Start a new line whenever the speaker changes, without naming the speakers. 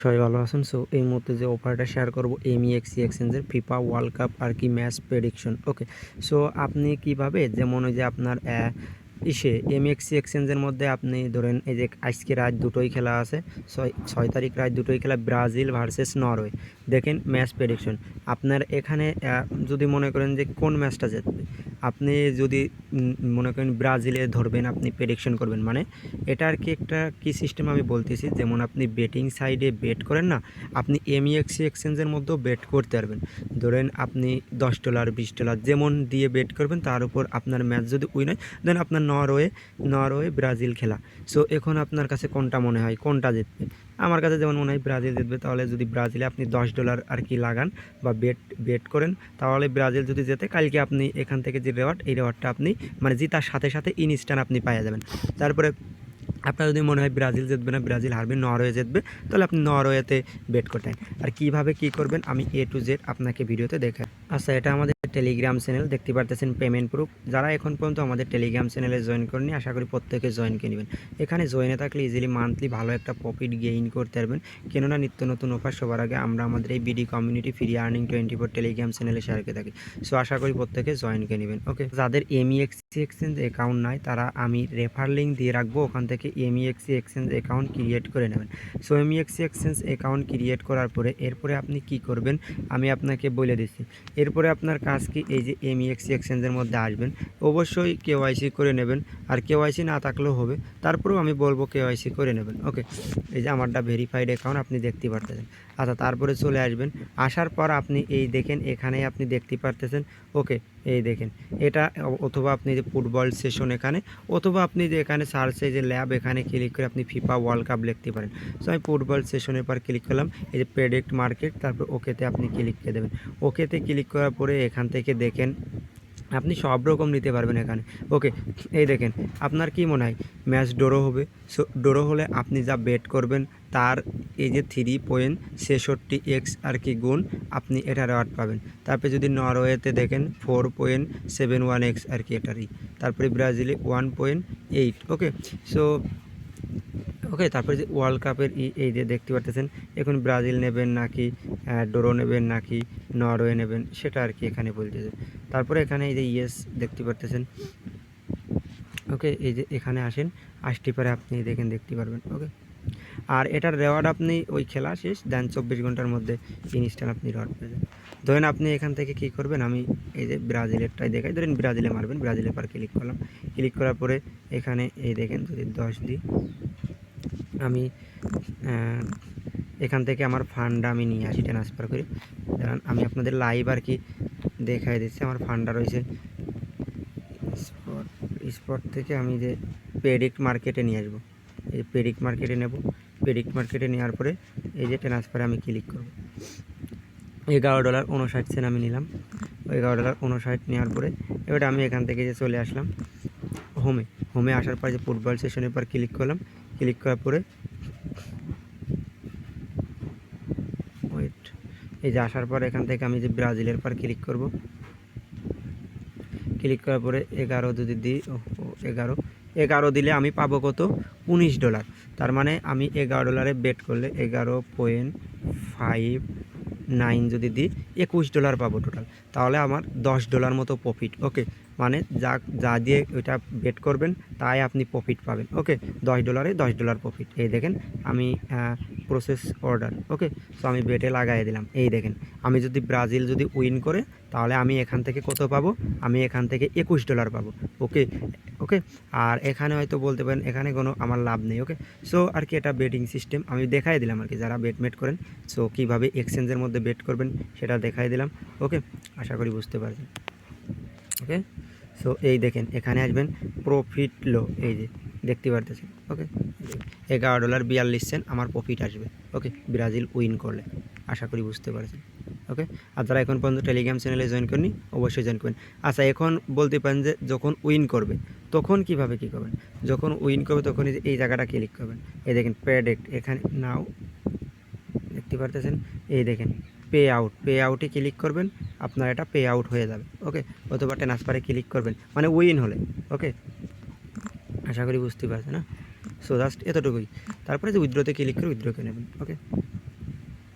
সবাই ভালো আছেন। সো এই মুহূর্তে যে অফারটা শেয়ার করব এমইএক্সি এক্সচেঞ্জের ফিফা ওয়ার্ল্ড কাপ আর কি ম্যাচ প্রেডিকশন। ওকে, সো আপনি কিভাবে যেমন ওই যে আপনার এমএক্সি এক্সচেঞ্জের মধ্যে আপনি ধরেন এই যে আজকে রাত দুটোই খেলা আছে, 6 তারিখ রাত দুটোই খেলা, ব্রাজিল ভার্সেস নরওয়ে। দেখেন ম্যাচ প্রেডিকশন আপনার এখানে যদি মনে করেন যে কোন ম্যাচটা জিতবে, আপনি যদি মনে করেন ব্রাজিলে ধরবেন, আপনি প্রেডিকশন করবেন। মানে এটা আর কি একটা কী সিস্টেম আমি বলতেছি, যেমন আপনি বেটিং সাইডে বেট করেন না, আপনি এমইএক্সি এক্সচেঞ্জের মধ্যেও বেট করতে পারবেন। ধরেন আপনি $10 $20 যেমন দিয়ে বেট করবেন, তার উপর আপনার ম্যাচ যদি উইন হয়, দেন আপনার নরওয়ে ব্রাজিল খেলা। সো এখন আপনার কাছে কোনটা মনে হয়, কোনটা জিতবে? আমার কাছে যেমন মনে হয় ব্রাজিল জিতবে। তাহলে যদি ব্রাজিলে আপনি $10 আর কি লাগান বা বেট করেন, তাহলে ব্রাজিল যদি জেতে, কালকে আপনি এখান থেকে যে এই রেওয়ার্ডটা আপনি মানে জিতার সাথে সাথে ইনস্ট্যান্ট আপনি পাওয়া যাবেন। তারপরে আপনার যদি মনে হয় ব্রাজিল জিতবে না, ব্রাজিল হারবে, নরওয়ে জিতবে, তাহলে আপনি নরওয়েতে বেট করতেন। আর কিভাবে কি করবেন আমি A to Z আপনাকে ভিডিওতে দেখাই। আচ্ছা, এটা আমাদের টেলিগ্রাম চ্যানেল, দেখতে পারতেছেন পেমেন্ট প্রুফ। যারা এখন পর্যন্ত আমাদের টেলিগ্রাম চ্যানেলে জয়েন করেনি, আশা করি প্রত্যেকে জয়েন করে নেবেন। এখানে জয়েনে থাকলে ইজিলি মান্থলি ভালো একটা প্রফিট গেইন করতে পারবেন, কেননা নিত্য নতুন অফার সবার আগে আমরা আমাদের এই BD community free earning 24 Telegram চ্যানেলে শেয়ার করে থাকি। সো আশা করি প্রত্যেকে জয়েন করে নেবেন। ওকে, যাদের এমইএক্সি এক্সচেঞ্জ অ্যাকাউন্ট নাই, তারা আমি রেফার লিঙ্ক দিয়ে রাখবো, ওখান থেকে এমইএক্সি এক্সচেঞ্জ অ্যাকাউন্ট ক্রিয়েট করে নেবেন। সো এমইএক্সি এক্সচেঞ্জ অ্যাকাউন্ট ক্রিয়েট করার পরে এরপরে আপনি কি করবেন আমি আপনাকে বলে দিচ্ছি। এরপরে আপনার কাজ কি, এই যে এমইএক্সি এক্সচেঞ্জের মধ্যে আসবেন, অবশ্যই কেওয়াইসি করে নেবেন। আর কেওয়াইসি না থাকলেও হবে, তারপরেও আমি বলবো কেওয়াইসি করে নেবেন। ওকে, এই যে আমারটা ভেরিফাইড অ্যাকাউন্ট আপনি দেখতে পারতেছেন। আচ্ছা, তারপরে চলে আসবেন। আসার পর আপনি এই দেখেন, এখানে আপনি দেখতে পারতেছেন। ওকে, এই দেখেন এটা, অথবা আপনি যে ফুটবল সেশন এখানে, অথবা আপনি যে এখানে সার্চে যে ল্যাব, এখানে ক্লিক করে আপনি ফিফা ওয়ার্ল্ড কাপ লিখতে পারেন। সো আমি ফুটবল সেশনের পর ক্লিক করলাম, এই যে প্রেডিক্ট মার্কেট, তারপর ওকেতে আপনি ক্লিক করে দেবেন। ওকেতে ক্লিক করার পরে এখান থেকে দেখেন আপনি সব রকম নিতে পারবেন এখানে। ওকে, এই দেখেন আপনার কি মনে হয় ম্যাচ ড্র হবে? সো ড্র হলে আপনি যা বেট করবেন তার এই যে 3.66x আর কি গুণ, আপনি এটা রেওয়ার্ড পাবেন। তারপরে যদি নরওয়েতে দেখেন 4.71x আর কি এটারই। তারপরে ব্রাজিলে 1.8। ওকে, সো ওকে, তারপরে যে ওয়ার্ল্ড কাপের এই যে দেখতে পারতেছেন, এখন ব্রাজিল নেবেন নাকি ড্র নেবেন নাকি নরওয়ে নেবেন, সেটা আর কি এখানে বলতেছে। তারপরে এখানে এই যে ইয়েস দেখতে পারতেছেন। ওকে, এই যে এখানে আসেন, আসতে পারে আপনি দেখেন দেখতে পারবেন। ওকে, আর এটার রেওয়ার্ড আপনি ওই খেলা শেষ দেন 24 ঘন্টার মধ্যে ইনস্ট্যান্ট আপনি রেওয়ার্ড পেয়ে যাবেন। ধরেন আপনি এখান থেকে কী করবেন, আমি এই যে ব্রাজিলেরটাই দেখাই, ধরেন ব্রাজিলে মারবেন, ব্রাজিলের পর ক্লিক করলাম। ক্লিক করার পরে এখানে এই দেখেন যদি 10 দিই, আমি এখান থেকে আমার ফান্ডটা আমি নিয়ে আসি ট্রান্সফার করি। কারণ আমি আপনাদের লাইভ আর কি দেখাই দিচ্ছি। আমার ফান্ডটা রয়েছে স্পট থেকে, আমি যে প্রেডিক্ট মার্কেটে নিয়ে আসবো, এই প্রেডিক্ট মার্কেটে নেব। প্রেডিক্ট মার্কেটে নেওয়ার পরে এই যে ট্রান্সফারে আমি ক্লিক করব। $11.59 আমি নিলাম। $11.59 নেওয়ার পরে এবার আমি এখান থেকে যে চলে আসলাম হোমে আসার পর যে ফুটবল সেশনের পর ক্লিক করলাম। ক্লিক করার পরে এই যে আসার পর এখান থেকে আমি যে ব্রাজিলের পর ক্লিক করব। ক্লিক করার পরে 11 যদি দিই, 11 দিলে আমি পাবো কত, $19। তার মানে আমি $11 বেট করলে 11.59 যদি দিই, $21 পাবো টোটাল। তাহলে আমার $10 মতো প্রফিট। ওকে, মানে যা দিয়ে ওইটা বেট করবেন তাই আপনি প্রফিট পাবেন। ওকে, $10 $10 প্রফিট। এই দেখেন আমি প্রসেস অর্ডার। ওকে, সো আমি বেটে লাগাই দিলাম। এই দেখেন আমি যদি ব্রাজিল যদি উইন করে, তাহলে আমি এখান থেকে কত পাবো, আমি এখান থেকে $21 পাবো। ওকে ওকে, আর এখানে হয়তো বলতে পারেন এখানে কোনো আমার লাভ নেই। ওকে, সো আর কি এটা বেটিং সিস্টেম আমি দেখাই দিলাম আর কি, যারা বেট করেন। সো কীভাবে এক্সচেঞ্জের মধ্যে বেট করবেন সেটা দেখাই দিলাম। ওকে, আশা করি বুঝতে পারছেন। ওকে, সো এই দেখেন এখানে আসবেন প্রফিট লো, এই যে দেখতে পারতেছেন। ওকে, $11.42 আমার প্রফিট আসবে। ওকে, ব্রাজিল উইন করলে, আশা করি বুঝতে পারছেন। ওকে, আর যারা এখন পর্যন্ত টেলিগ্রাম চ্যানেলে জয়েন করেনি, অবশ্যই জয়েন করবেন। আচ্ছা, এখন বলতে পারেন যে যখন উইন করবে তখন কিভাবে কী করবেন? যখন উইন করবে তখন এই জায়গাটা ক্লিক করবেন। এই দেখেন প্রেডিক্ট, এখানে নাও দেখতে পারতেছেন। এই দেখেন পে আউটে ক্লিক করবেন, আপনার এটা পে আউট হয়ে যাবে। ওকে, অথবা ট্রান্সফারে ক্লিক করবেন, মানে উইন হলে। ওকে, আশা করি বুঝতে পারছেন না? সো জাস্ট এতটুকুই। তারপরে যে উইথড্রতে ক্লিক করে উইথড্র করে নেবেন। ওকে।